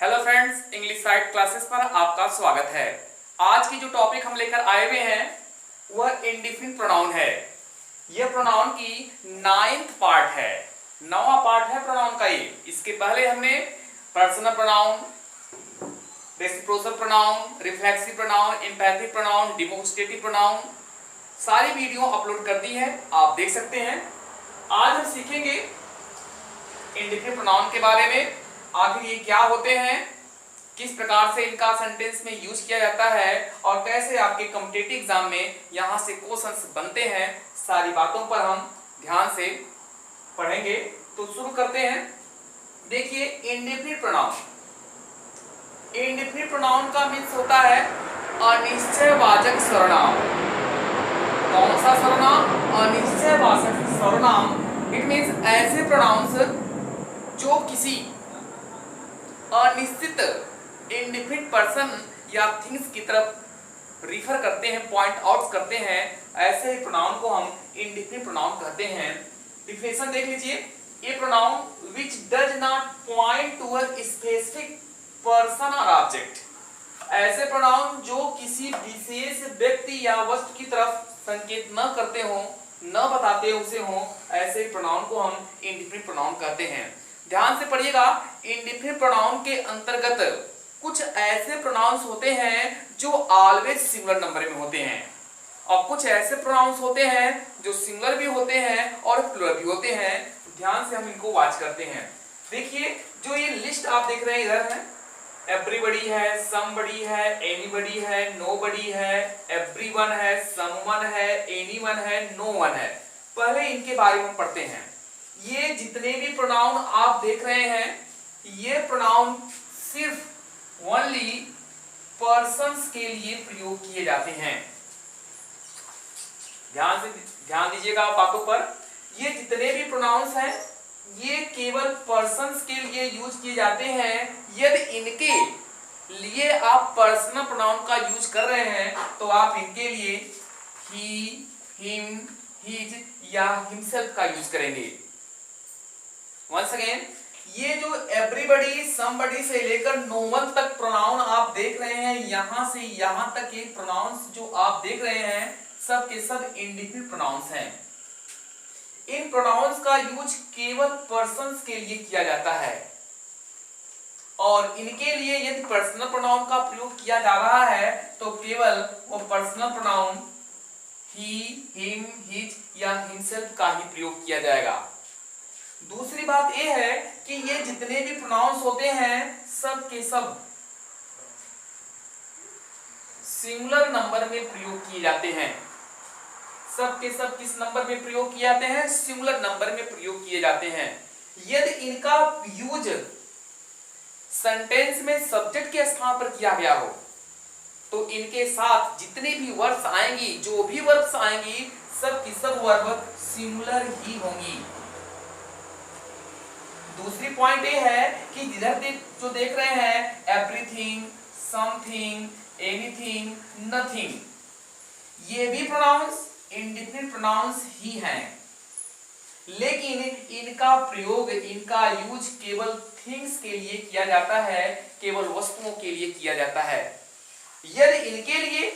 Hello friends, English side classes पर आपका स्वागत है। आज की जो टॉपिक हम लेकर आए हुए हैं वह इंडिफिनिट प्रोनाउन है। यह प्रोनाउन की 9th पार्ट है, 9वां पार्ट है प्रोनाउन का ये। इसके पहले हमने personal pronoun, reciprocal pronoun, reflexive pronoun, emphatic pronoun, demonstrative pronoun सारी वीडियो अपलोड कर दी है, आप देख सकते हैं। आज हम सीखेंगे इंडिफिनिट प्रोनाउन के बारे में। आखिर ये क्या होते हैं, किस प्रकार से इनका सेंटेंस में यूज किया जाता है और कैसे आपके कॉम्पिटिटिव एग्जाम में यहां से क्वेश्चंस बनते हैं, सारी बातों पर हम ध्यान से पढ़ेंगे। तो शुरू करते हैं। देखिए, इंडिफिनिट प्रोनाउन, इंडिफिनिट प्रोनाउन का मीन्स होता है अनिश्चयवाचक सर्वनाम। कौन सा सर्वनाम? अनिश्चयवाचक सर्वनाम। इट मीन्स ऐसे प्रोनाउंस जो किसी अनिश्चित इंडिफिनिट पर्सन या थिंग्स की तरफ रिफर करते हैं, पॉइंट आउट करते हैं, ऐसे प्रोनाउन को हम इंडिफिनिट प्रोनाउन कहते हैं। डिफिनेशन देख लीजिए। A pronoun which does not point to a specific person और ऑब्जेक्ट। ऐसे प्रोनाउन जो किसी विशेष व्यक्ति या वस्तु की तरफ संकेत न करते हो, न बताते उसे हो, ऐसे प्रोनाउन को हम इंडिफिनिट प्रोनाउन कहते हैं। ध्यान से पढ़िएगा। इंडिफिनिट प्रोनाउन के अंतर्गत कुछ ऐसे प्रोनाउंस होते हैं जो ऑलवेज सिंगुलर नंबर में होते हैं और कुछ ऐसे प्रोनाउंस होते हैं जो सिंगुलर भी होते हैं और प्लुरल भी होते हैं। ध्यान से हम इनको वॉच करते हैं। देखिए, जो ये लिस्ट आप देख रहे हैं इधर है, एवरीबॉडी है, समबडी है, एनीबॉडी है, नोबडी है, एवरीवन है, समवन है, एनीवन है, नोवन है। पहले इनके बारे में पढ़ते हैं। ये जितने भी प्रोनाउन आप देख रहे हैं, ये प्रोनाउन सिर्फ ओनली पर्सन्स के लिए प्रयोग किए जाते हैं। ध्यान दीजिएगा बातों पर। ये जितने भी प्रोनाउंस हैं ये केवल पर्सन्स के लिए यूज किए जाते हैं। यदि इनके लिए आप पर्सनल प्रोनाउन का यूज कर रहे हैं तो आप इनके लिए ही, हिम, हिज या हिमसेल्फ का यूज करेंगे। वंस अगेन, ये जो एवरीबॉडी, समबडी से लेकर नोवन तक प्रोनाउन आप देख रहे हैं, यहां से यहां तक के प्रोनाउंस जो आप देख रहे हैं सब के सब इंडिफिनिट प्रोनाउंस हैं। इन प्रोनाउंस का यूज केवल पर्सन्स के लिए किया जाता है और इनके लिए यदि पर्सनल प्रोनाउन का प्रयोग किया जा रहा है तो केवल वो पर्सनल प्रोनाउन ही, हिम, हिज या हिमसेल्फ का ही प्रयोग किया जाएगा। दूसरी बात यह है कि ये जितने भी प्रोनाउंस होते हैं सब के सब सिंगुलर नंबर में प्रयोग किए जाते हैं। सब के सब किस नंबर में प्रयोग किए जाते हैं? सिंगुलर नंबर में प्रयोग किए जाते हैं। यदि इनका यूज सेंटेंस में सब्जेक्ट के स्थान पर किया गया हो तो इनके साथ जितनी भी वर्ब्स आएंगी, जो भी वर्ब्स आएंगी, सब की सब वर्ब सिंगुलर ही होंगी। दूसरी पॉइंट ये है कि इधर जो देख रहे हैं एवरीथिंग, समथिंग, एनीथिंग, नथिंग, ये भी प्रोनाउंस इंडिफिनिट प्रोनाउंस ही हैं, लेकिन इनका प्रयोग, इनका यूज केवल थिंग्स के लिए किया जाता है, केवल वस्तुओं के लिए किया जाता है। यदि इनके लिए,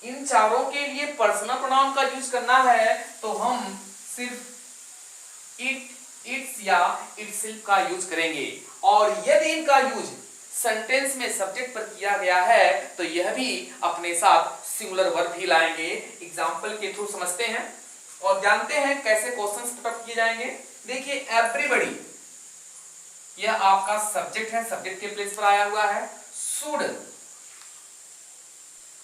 इन चारों के लिए पर्सनल प्रोनाउन का यूज करना है तो हम सिर्फ इट, इट्स या इटसेल्फ का यूज करेंगे और यदि इनका यूज सेंटेंस में सब्जेक्ट पर किया गया है तो यह भी अपने साथ सिंगुलर वर्ब ही लाएंगे। एग्जांपल के थ्रू समझते हैं और जानते हैं कैसे क्वेश्चंस पुट किए जाएंगे। देखिए, एवरीबॉडी यह आपका सब्जेक्ट है, सब्जेक्ट के प्लेस पर आया हुआ है। शुड,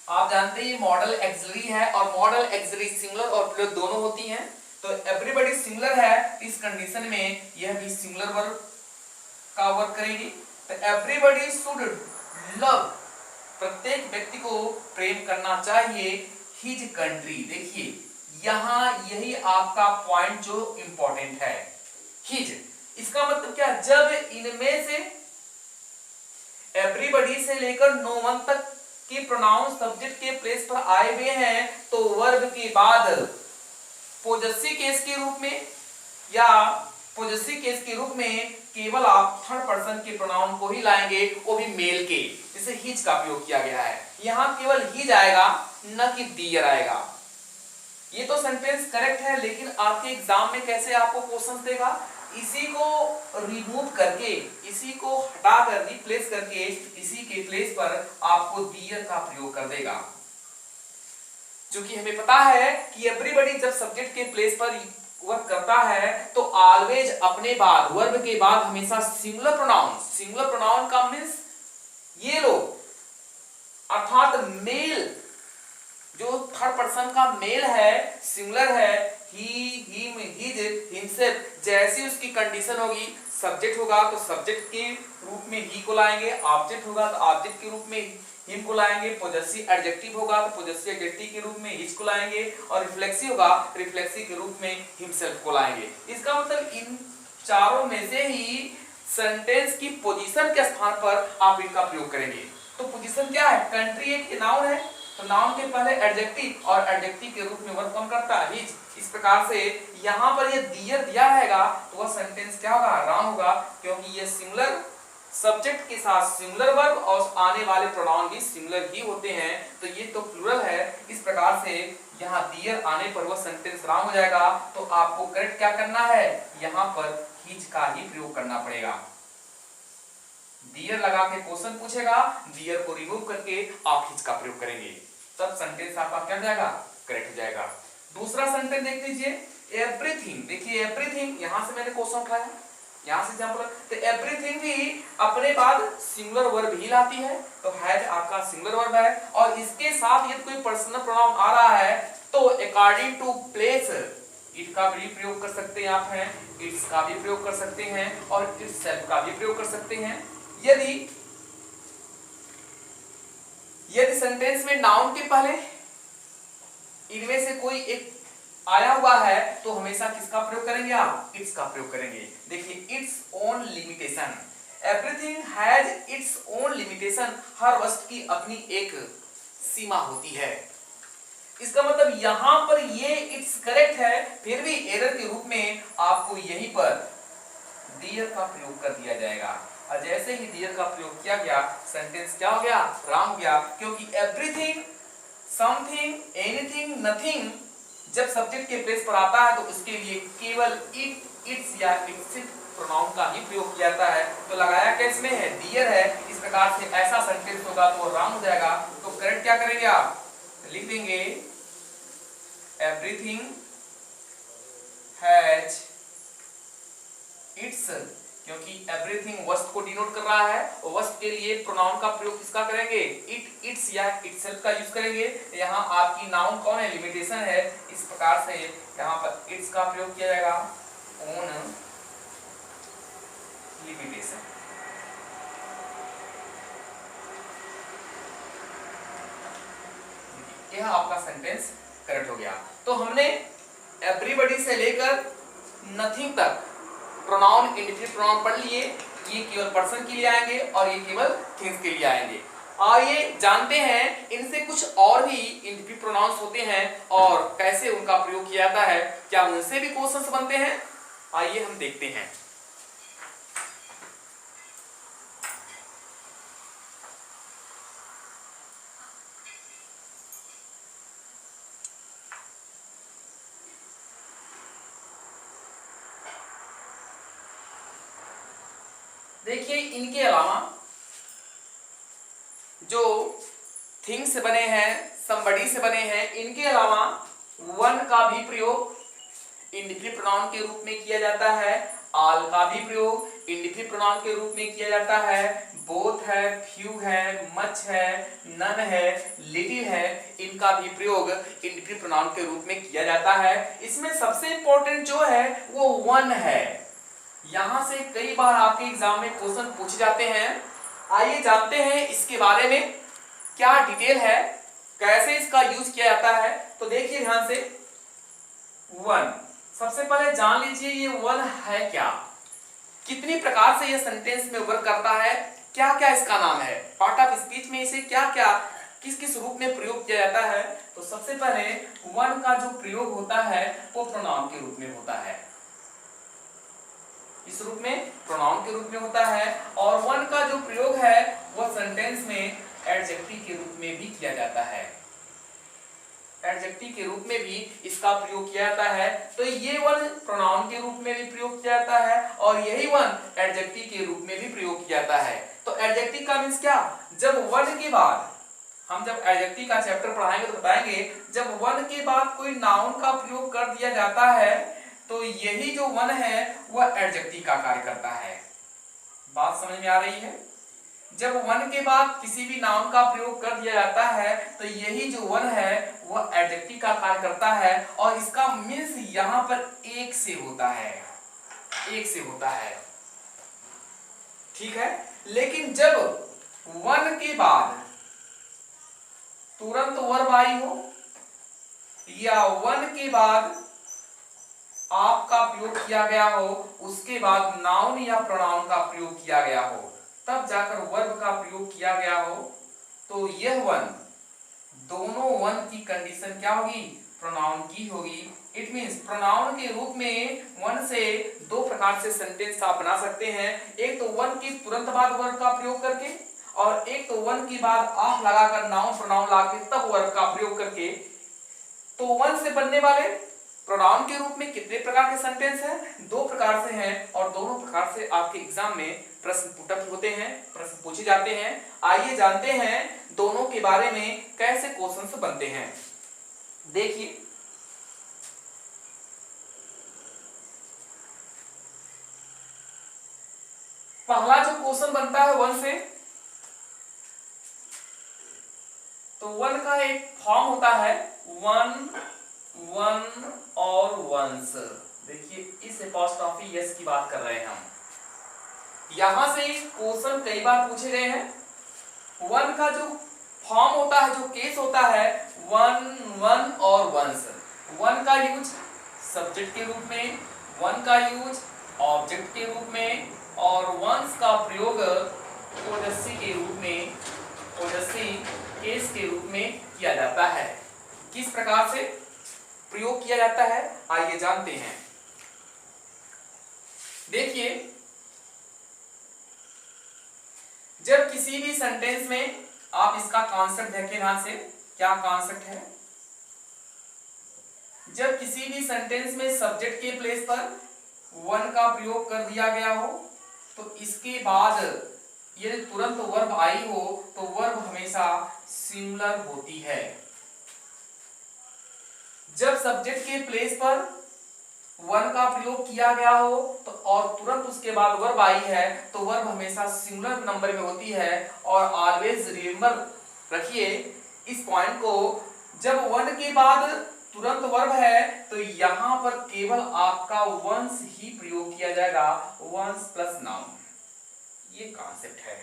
आप जानते हैं ये मॉडल एक्सिलरी है और मॉडल एक्सिलरी सिंगुलर और प्लुरल दोनों होती हैं। तो एवरीबॉडी सिंगुलर है, इस कंडीशन में यह भी सिंगुलर वर्ब का वर्क करेगी। तो एवरीबॉडी शुड लव, प्रत्येक व्यक्ति को प्रेम करना चाहिए हिज कंट्री। देखिए, यहां यही आपका पॉइंट जो इंपॉर्टेंट है, हिज। इसका मतलब क्या? जब इनमें से एवरीबॉडी से लेकर नोवन तक की प्रोनाउन सब्जेक्ट के प्लेस पर आए हुए हैं तो वर्ब के बाद पोजेसिव केस के रूप में या पोजेसिव केस के रूप में केवल आप थर्ड पर्सन के प्रोनाउन को ही लाएंगे, वो भी मेल के, जैसे हिज का प्रयोग किया गया है। यहां केवल हिज आएगा, न कि दियर आएगा। ये तो सेंटेंस करेक्ट है, लेकिन आपके एग्जाम में कैसे आपको क्वेश्चन देगा, इसी को रिमूव करके, इसी को हटाकर रिप्लेस करके, इसी के प्लेस पर आपको दियर का प्रयोग कर देगा। क्योंकि हमें पता है कि एवरीबॉडी जब सब्जेक्ट के प्लेस पर वर्क करता है तो ऑलवेज अपने बाद, वर्ब के बाद हमेशा सिंगुलर प्रोनाउन, सिंगुलर प्रोनाउन का मींस ये लोग, अर्थात मेल, जो थर्ड पर्सन का मेल है, सिंगुलर है, ही, हिम, हिज, हिमसेल्फ, जैसी उसकी कंडीशन होगी, सब्जेक्ट होगा तो सब्जेक्ट के रूप में ही को लाएंगे, ऑब्जेक्ट होगा तो ऑब्जेक्ट के रूप में हिम को लाएंगे, पोजेसिव एडजेक्टिव होगा तो पोजेसिव एडजेक्टिव के रूप में हिज को लाएंगे, और रिफ्लेक्सिव होगा रिफ्लेक्सिव के रूप में हिमसेल्फ को लाएंगे। इसका मतलब इन चारों में से ही सेंटेंस की पोजीशन के स्थान पर आप इनका प्रयोग करेंगे। तो पोजीशन क्या है, कंट्री एक नाउन है, तो नाउन के पहले एडजेक्टिव, और एडजेक्टिव के रूप में वर्ब कौन करता है, हिज। इस प्रकार से यहां पर ये दियर दिया रहेगा तो वह सेंटेंस क्या होगा, रॉन्ग होगा, क्योंकि ये सिंगुलर सब्जेक्ट के साथ सिंगुलर वर्ब और आने वाले प्रोनाउन भी सिंगुलर ही होते हैं, तो ये तो प्लूरल है। इस प्रकार से यहाँ दियर आने पर वह सेंटेंस रॉन्ग हो जाएगा। तो आपको करेक्ट क्या करना है, यहाँ पर हिज का ही प्रयोग करना पड़ेगा। दियर लगा के क्वेश्चन पूछेगा, दियर को रिमूव करके आप हिज का प्रयोग करेंगे, तब सेंटेंस आपका क्या हो जाएगा, करेक्ट हो जाएगा। दूसरा सेंटेंस देख लीजिए, एवरीथिंग। देखिए एवरीथिंग, यहां से मैंने क्वेश्चन उठाया, यहां से एग्जांपल, तो एवरीथिंग भी अपने बाद सिंगुलर वर्ब ही लाती है, तो हैज आपका सिंगुलर वर्ब है, और इसके साथ यदि कोई पर्सनल प्रोनाउन आ रहा है तो अकॉर्डिंग टू प्लेस इट का भी प्रयोग कर सकते हैं आप, हैं इट्स का भी प्रयोग कर सकते हैं, और इटसेल्फ का भी प्रयोग कर सकते हैं। यदि सेंटेंस में नाउन के पहले इनमें से कोई एक आया हुआ है तो हमेशा किसका प्रयोग करेंगे आप, इट्स का प्रयोग करेंगे। देखिए its own limitation, everything has its own limitation, हर वस्तु की अपनी एक सीमा होती है। इसका मतलब यहां पर ये इट्स करेक्ट है, फिर भी एरर के रूप में आपको यहीं पर दियर का प्रयोग कर दिया जाएगा, और जैसे ही दियर का प्रयोग किया गया सेंटेंस क्या हो गया, रॉन्ग हो गया, क्योंकि एवरीथिंग, समथिंग, एनीथिंग, नथिंग जब सब्जेक्ट के प्लेस पर आता है तो उसके लिए केवल इट, इट्स या इट्स प्रोनाउन का ही प्रयोग किया जाता है। तो लगाया किस में है, दियर है। इस प्रकार से ऐसा सेंटेंस होगा तो वो रॉन्ग हो जाएगा। तो करेक्ट क्या करेंगे आप, लिख देंगे एवरीथिंग हैज इट्स, क्योंकि एवरीथिंग वस्तु को डिनोट कर रहा है, और वस्तु के लिए प्रोनाउन का प्रयोग किसका करेंगे, इट, इट्स या इटसेल्फ का यूज करेंगे। यहाँ आपकी नाउन कौन है, लिमिटेशन है, इस प्रकार से यहाँ पर इट्स का प्रयोग किया जाएगा, ओन लिमिटेशन। यह आपका सेंटेंस करेक्ट हो गया। तो हमने एवरीबॉडी से लेकर नथिंग तक प्रोनाउन, इंडिफिनिट प्रोनाउन पढ़ लिए। ये केवल पर्सन के लिए आएंगे और ये केवल थिंग्स के लिए आएंगे। आइए जानते हैं इनसे कुछ और भी इंडिफिनिट प्रोनाउंस होते हैं और कैसे उनका प्रयोग किया जाता है, क्या उनसे भी क्वेश्चंस बनते हैं, आइए हम देखते हैं। देखिए इनके अलावा जो थिंग्स से बने हैं, समबडी से बने हैं, इनके अलावा वन का भी प्रयोग इंडिफिनिट प्रोनाउन के रूप में किया जाता है, ऑल का भी प्रयोग इंडिफिनिट प्रोनाउन के रूप में किया जाता है, बोथ है, फ्यू है, मच है, नन है, लिटिल है, इनका भी प्रयोग इंडिफिनिट प्रोनाउन के रूप में किया जाता है। इसमें सबसे इंपॉर्टेंट जो है वो वन है। यहां से कई बार आपके एग्जाम में क्वेश्चन पूछे जाते हैं। आइए जानते हैं इसके बारे में क्या डिटेल है, कैसे इसका यूज किया जाता है। तो देखिए ध्यान से, वन, सबसे पहले जान लीजिए ये वन है क्या, कितनी प्रकार से ये सेंटेंस में वर्क करता है, क्या क्या इसका नाम है, पार्ट ऑफ स्पीच में इसे क्या क्या किस किस रूप में प्रयोग किया जाता है। तो सबसे पहले वन का जो प्रयोग होता है वो प्रोनाउन के रूप में होता है। इस रूप में, प्रोनाउन के रूप में होता है। और वन का जो प्रयोग है वह सेंटेंस में एडजेक्टिव के रूप में भी किया जाता है, एडजेक्टिव के रूप में भी इसका प्रयोग किया जाता है। तो ये वन प्रोनाउन के रूप में भी प्रयोग किया जाता है और यही वन एडजेक्टिव के रूप में भी प्रयोग किया जाता है। तो एडजेक्टिव का मींस क्या, जब वन के बाद, हम जब एडजेक्टिव का चैप्टर पढ़ाएंगे तो बताएंगे, जब वन के बाद कोई नाउन का प्रयोग कर दिया जाता है तो यही जो वन है वह एडजेक्टिव का कार्य करता है। बात समझ में आ रही है? जब वन के बाद किसी भी नाउन का प्रयोग कर दिया जाता है तो यही जो वन है वह एडजेक्टिव का कार्य करता है और इसका मींस यहां पर एक से होता है, एक से होता है, ठीक है। लेकिन जब वन के बाद तुरंत वर्ब आई हो या वन के बाद आपका प्रयोग किया गया हो, उसके बाद नाउन या प्रोनाउन का प्रयोग किया गया हो, तब जाकर वर्ब का प्रयोग किया गया हो, तो यह वन, दोनों वन की कंडीशन क्या होगी, प्रोनाउन की होगी। इट मींस प्रोनाउन के रूप में वन से दो प्रकार से सेंटेंस आप बना सकते हैं, एक तो वन के तुरंत बाद वर्ब का प्रयोग करके और एक तो वन के बाद आप लगाकर नाउन प्रोनाउन लाके तब वर्ब का प्रयोग करके। तो वन से बनने वाले प्रोनाउन के रूप में कितने प्रकार के सेंटेंस हैं, दो प्रकार से हैं और दोनों प्रकार से आपके एग्जाम में प्रश्न पुटअप होते हैं, प्रश्न पूछे जाते हैं। आइए जानते हैं दोनों के बारे में कैसे क्वेश्चंस बनते हैं। देखिए पहला जो क्वेश्चन बनता है वन से, तो वन का एक फॉर्म होता है वन, वन और वंस। देखिए इस एपॉस्ट्रोफी यस की बात कर रहे हैं हम। यहां से क्वेश्चन कई बार पूछे गए हैं। वन का जो फॉर्म होता है, जो केस होता है, वन, वन और वंस। वन का यूज सब्जेक्ट के रूप में, वन का यूज ऑब्जेक्ट के रूप में और वंस का प्रयोग ओजस्वी के रूप में, ओजस्वी केस के रूप में किया जाता है। किस प्रकार से प्रयोग किया जाता है आइए जानते हैं। देखिए जब किसी भी सेंटेंस में, आप इसका कॉन्सेप्ट देखिए ध्यान से, क्या कॉन्सेप्ट है। जब किसी भी सेंटेंस में सब्जेक्ट के प्लेस पर वन का प्रयोग कर दिया गया हो तो इसके बाद यदि तुरंत वर्ब आई हो तो वर्ब हमेशा सिंगुलर होती है। जब सब्जेक्ट के प्लेस पर वन का प्रयोग किया गया हो तो और तुरंत उसके बाद वर्ब आई है तो वर्ब हमेशा सिंगुलर नंबर में होती है। और ऑलवेज रिमेंबर रखिए इस पॉइंट को, जब वन के बाद तुरंत वर्ब है तो यहां पर केवल आपका वंस ही प्रयोग किया जाएगा, वंस प्लस नाउन। ये कॉन्सेप्ट है,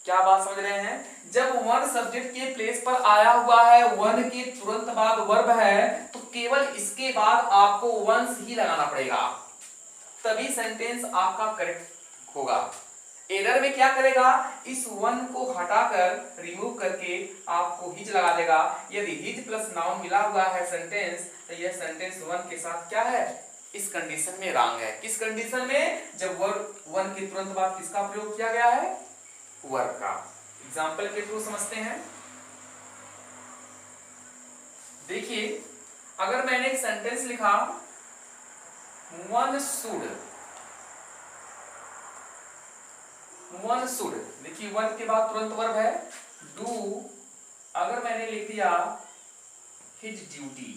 क्या बात समझ रहे हैं। जब वन सब्जेक्ट के प्लेस पर आया हुआ है, वन के तुरंत बाद वर्ब है, तो केवल इसके बाद आपको वंस ही लगाना पड़ेगा, तभी सेंटेंस आपका करेक्ट होगा। एरर में क्या करेगा, इस वन को हटाकर रिमूव करके आपको हिज लगा देगा। यदि हिज प्लस नाउन मिला हुआ है सेंटेंस तो यह सेंटेंस वन के साथ क्या है, इस कंडीशन में रॉन्ग है। किस कंडीशन में, जब वर्ब वन के तुरंत बाद किसका प्रयोग किया गया है, वर्ब का। एग्जाम्पल के थ्रू समझते हैं। देखिए अगर मैंने एक सेंटेंस लिखा वन शुड, वन शुड, देखिए वन के बाद तुरंत वर्ब है डू। अगर मैंने लिख दिया his duty,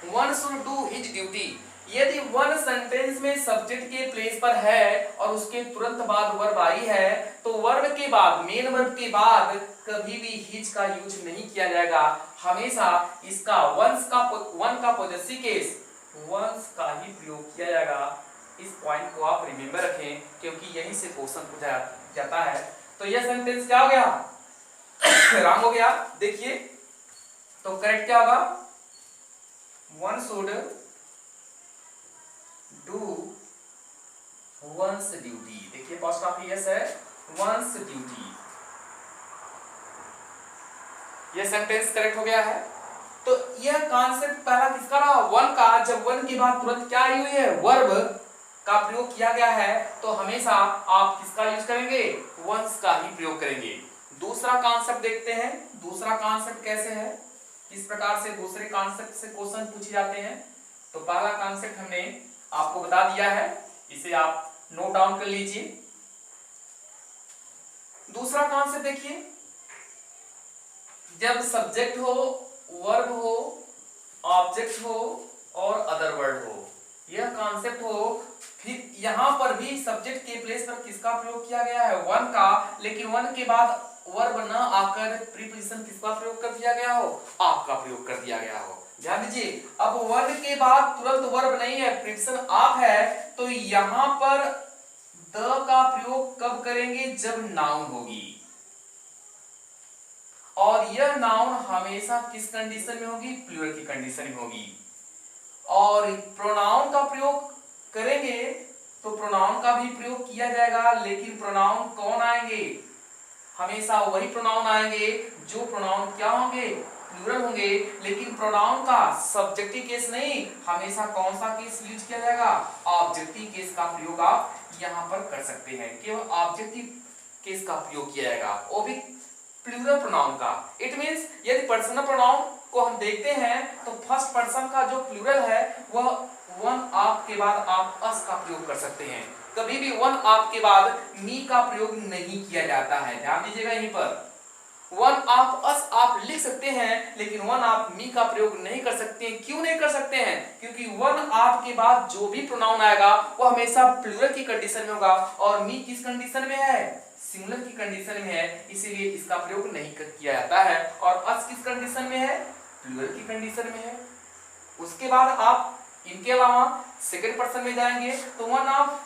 one should do his duty. यदि वन सेंटेंस में सब्जेक्ट के प्लेस पर है और उसके तुरंत बाद वर्ब आई है तो वर्ब के बाद, मेन वर्ब के बाद कभी भी हिज का यूज नहीं किया जाएगा। हमेशा इसका वन का पॉजेसिव केस वंस का ही प्रयोग किया जाएगा। इस पॉइंट को आप रिमेंबर रखें क्योंकि यहीं से क्वेश्चन पूछा जाता है। तो यह सेंटेंस क्या हो गया, रॉन्ग हो गया। देखिए तो करेक्ट क्या होगा, one should do once duty. देखिए फर्स्ट ऑफ यस है वंस ड्यूटी, यह सेंटेंस करेक्ट हो गया है। तो यह कॉन्सेप्ट पहला किसका रहा, वन का। जब वन के बाद तुरंत क्या आई हुई है, वर्ब का प्रयोग किया गया है, तो हमेशा आप किसका यूज करेंगे, वंस का ही प्रयोग करेंगे। दूसरा कॉन्सेप्ट देखते हैं, दूसरा कॉन्सेप्ट कैसे है, किस प्रकार से दूसरे कॉन्सेप्ट से क्वेश्चन पूछे जाते हैं। तो पहला कॉन्सेप्ट हमने आपको बता दिया है, इसे आप नोट डाउन कर लीजिए। दूसरा कॉन्सेप्ट देखिए, जब सब्जेक्ट हो, वर्ब हो, ऑब्जेक्ट हो और अदर वर्ड हो, यह कॉन्सेप्ट हो, फिर यहां पर भी सब्जेक्ट के प्लेस पर किसका प्रयोग किया गया है, वन का, लेकिन वन के बाद वर्ब न आकर प्रीपोजिशन किसका प्रयोग कर दिया गया हो, आप का प्रयोग कर दिया गया हो। ध्यान दीजिए, अब वन के बाद तुरंत वर्ब नहीं है, प्रीपोजिशन आप है, तो यहां पर द का प्रयोग कब करेंगे, जब नाउन होगी। और यह नाउन हमेशा किस कंडीशन में होगी, प्लूरल की कंडीशन में होगी। और प्रोनाउन का प्रयोग करेंगे तो प्रोनाउन का भी प्रयोग किया जाएगा, लेकिन प्रोनाउन कौन आएंगे, हमेशा वही प्रोनाउन आएंगे जो प्रोनाउन क्या होंगे, प्लूरल होंगे। लेकिन प्रोनाउन का सब्जेक्टिव केस नहीं, हमेशा कौन सा केस यूज किया जाएगा, ऑब्जेक्टिव केस का प्रयोग आप यहां पर कर सकते हैं, केवल ऑब्जेक्टिव केस का प्रयोग किया जाएगा, वो भी प्लूरल प्रोनाउन का। इट मींस यदि पर्सनल प्रोनाउन को हम देखते हैं तो फर्स्ट पर्सन का जो प्लूरल है वह वन आप के बाद आप अस का प्रयोग कर सकते हैं। कभी भी वन आप के बाद मी का प्रयोग नहीं किया जाता है, ध्यान दीजिएगा यहीं पर। वन आप अस आप लिख सकते हैं, लेकिन वन आप मी का प्रयोग नहीं कर सकते हैं। क्यों नहीं कर सकते हैं, क्योंकि वन आप के बाद जो भी प्रोनाउन आएगा वो हमेशा प्लूरल की कंडीशन में होगा, और मी किस कंडीशन में है, सिंगुलर की कंडीशन में है, इसीलिए इसका प्रयोग नहीं किया जाता है। और अस किस कंडीशन में है, प्लूरल की कंडीशन में है। उसके बाद आप इनके अलावा सेकंड पर्सन में जाएंगे तो वन ऑफ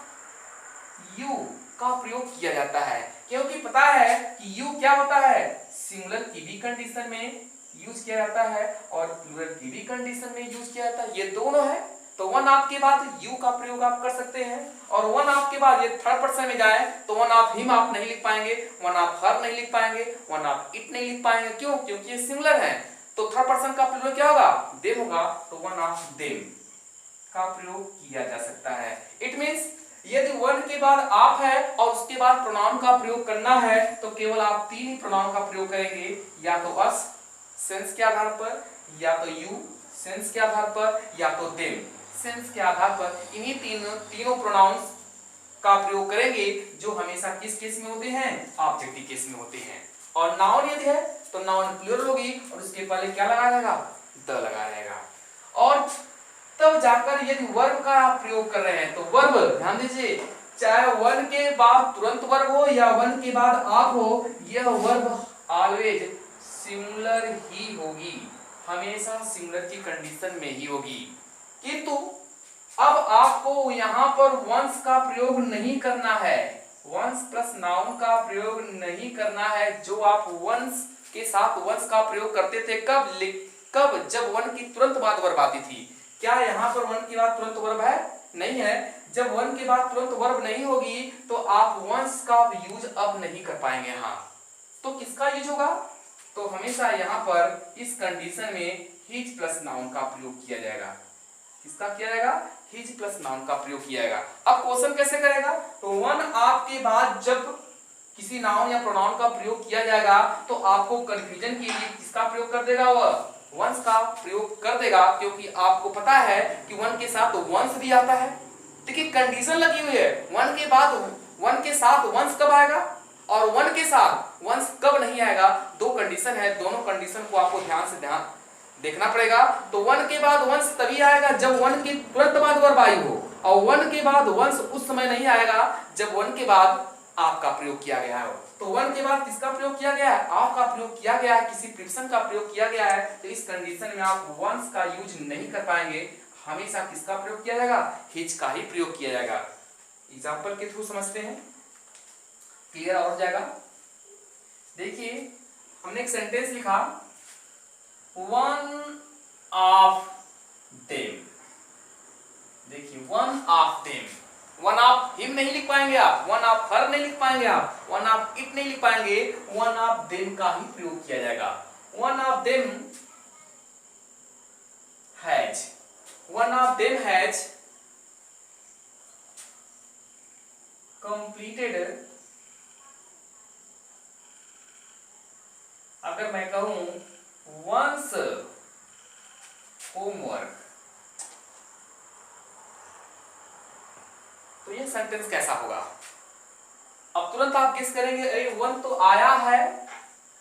यू का प्रयोग किया जाता है, क्योंकि पता है कि यू क्या होता है, सिंगुलर की भी कंडीशन में यूज किया जाता है और प्लूरल की भी कंडीशन में यूज किया जाता है, ये दोनों है। तो वन ऑफ के बाद यू का प्रयोग आप कर सकते हैं, और वन ऑफ के बाद ये थर्ड पर्सन में जाए तो वन ऑफ हिम आप नहीं लिख पाएंगे, वन ऑफ हर नहीं लिख पाएंगे, वन ऑफ इट नहीं लिख पाएंगे। क्यों, क्योंकि ये सिंगुलर है। तो थर्ड पर्सन का प्लूरल क्या होगा, देम होगा, तो वन ऑफ देम का प्रयोग किया जा सकता है। इट मींस यदि वन के बाद आप है और उसके बाद प्रोनाउन का प्रयोग करना है तो केवल आप तीन ही प्रोनाउन का प्रयोग करेंगे, या तो अस सेंस के आधार पर, या तो यू सेंस के आधार पर, या तो देम सेंस के आधार पर। इन्हीं तीनों प्रोनाउंस का प्रयोग करेंगे जो हमेशा किस केस में होते हैं, ऑब्जेक्टिव केस में होते हैं। और नाउन यदि है तो नाउन प्लूरल होगी और उसके पहले क्या लगा रहेगा, द लगा रहेगा। और तब जाकर यदि वर्ब का आप प्रयोग कर रहे हैं तो वर्ब, ध्यान दीजिए, चाहे वन के बाद तुरंत वर्ब हो या वन के बाद आप हो, यह वर्ब ऑलवेज सिंगुलर ही होगी, हमेशा सिंगुलर की कंडीशन में ही होगी। किंतु अब आपको यहां पर वंस का प्रयोग नहीं करना है, वंस प्लस नाउन का प्रयोग नहीं करना है, जो आप वंस के साथ वंस का प्रयोग करते थे कब जब वन की तुरंत बाद वर्ब आती थी। क्या यहाँ पर वन के बाद तुरंत वर्ब है, नहीं है। जब वन के बाद तुरंत वर्ब नहीं होगी तो आप वंस का यूज अब नहीं कर पाएंगे यहाँ। तो किसका यूज होगा, तो हमेशा यहाँ पर इस कंडीशन में हिज प्लस नाउन का प्रयोग किया जाएगा। किसका किया जाएगा, हिज प्लस नाउन का प्रयोग किया जाएगा। अब क्वेश्चन कैसे करेगा, तो वन आपके बाद जब किसी नाउन या प्रोनाउन का प्रयोग किया जाएगा तो आपको कंफ्यूजन के लिए किसका प्रयोग कर देगा, वह वंस का प्रयोग कर देगा, क्योंकि आपको पता है कि वन के साथ तो वंस भी आता है। देखिए कंडीशन लगी हुई है, वन के बाद वन के साथ वंस कब आएगा और वन के साथ वंस कब नहीं आएगा, दो कंडीशन है। दोनों कंडीशन को आपको ध्यान से देखना पड़ेगा। तो वन के बाद वंस तभी आएगा जब वन के तुरंत बाद वर्ब आई हो, और वन के बाद वंस उस समय नहीं आएगा जब वन के बाद आपका प्रयोग किया गया है। तो वन के बाद किसका प्रयोग किया गया है, आप का प्रयोग किया गया है, किसी प्रीपोजिशन का प्रयोग किया गया है, तो इस कंडीशन में आप वंस का यूज नहीं कर पाएंगे, हमेशा किसका प्रयोग किया जाएगा, हिज का ही प्रयोग किया जाएगा। एग्जांपल के थ्रू समझते हैं, क्लियर हो जाएगा। देखिए हमने एक सेंटेंस लिखा, वन ऑफ देम। देखिए one of them, one of him नहीं लिख पाएंगे आप, वन ऑफ हर नहीं लिख पाएंगे आप, वन ऑफ इट नहीं लिख पाएंगे, वन ऑफ देम का ही प्रयोग किया जाएगा। One of them has, one of them has completed, अगर मैं कहूं वंस होमवर्क, तो ये सेंटेंस कैसा होगा? अब तुरंत आप गेस करेंगे, अरे वन तो आया है,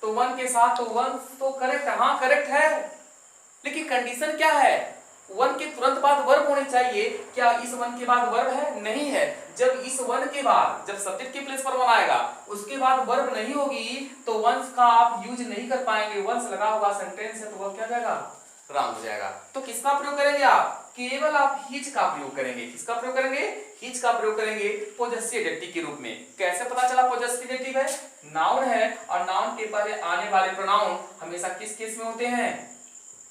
तो वन के साथ तो वन तो करेक्ट, हाँ करेक्ट है, लेकिन कंडीशन क्या है? वन के तुरंत बाद वर्ब होनी चाहिए। क्या इस वन के बाद वर्ब है? नहीं है। जब इस वन के बाद, जब सब्जेक्ट के प्लेस पर वन आएगा, उसके बाद वर्ब नहीं होगी, तो वंस का आप यूज नहीं कर पाएंगे। वंस लगा हुआ सेंटेंस है, तो वह क्या जाएगा? रॉन्ग हो जाएगा। तो किसका प्रयोग करेंगे आप? केवल आप हिज का प्रयोग करेंगे। किसका प्रयोग करेंगे? हिज का प्रयोग करेंगे पोजेसिव एडजेक्टिव के रूप में। कैसे पता चला पोजेसिव एडजेक्टिव है? नाउन है, और नाउन के पहले आने वाले प्रोनाउन हमेशा किस केस में होते हैं?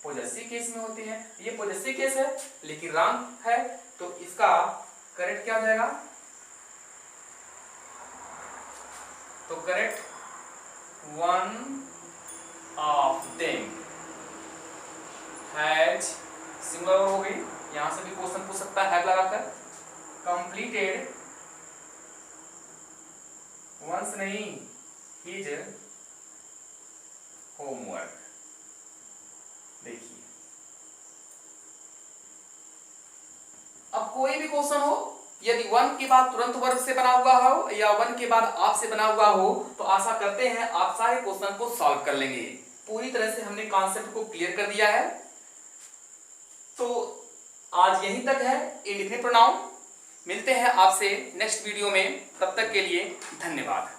पोजेसिव केस में होते हैं। ये पोजेसिव केस है, लेकिन रॉन्ग है, तो इसका करेक्ट क्या हो जाएगा? तो correct one of them has, singular हो गई, यहां से भी क्वेश्चन पूछ सकता है हैव लगाकर। कंप्लीटेड, वंस नहीं, हिज होमवर्क। देखिए, अब कोई भी क्वेश्चन हो, यदि वन के बाद तुरंत वर्ब से बना हुआ हो या वन के बाद आप से बना हुआ हो, तो आशा करते हैं आप सारे क्वेश्चन को सॉल्व कर लेंगे। पूरी तरह से हमने कॉन्सेप्ट को क्लियर कर दिया है। तो आज यहीं तक है इंडिफिनिट प्रोनाउन। मिलते हैं आपसे नेक्स्ट वीडियो में, तब तक के लिए धन्यवाद।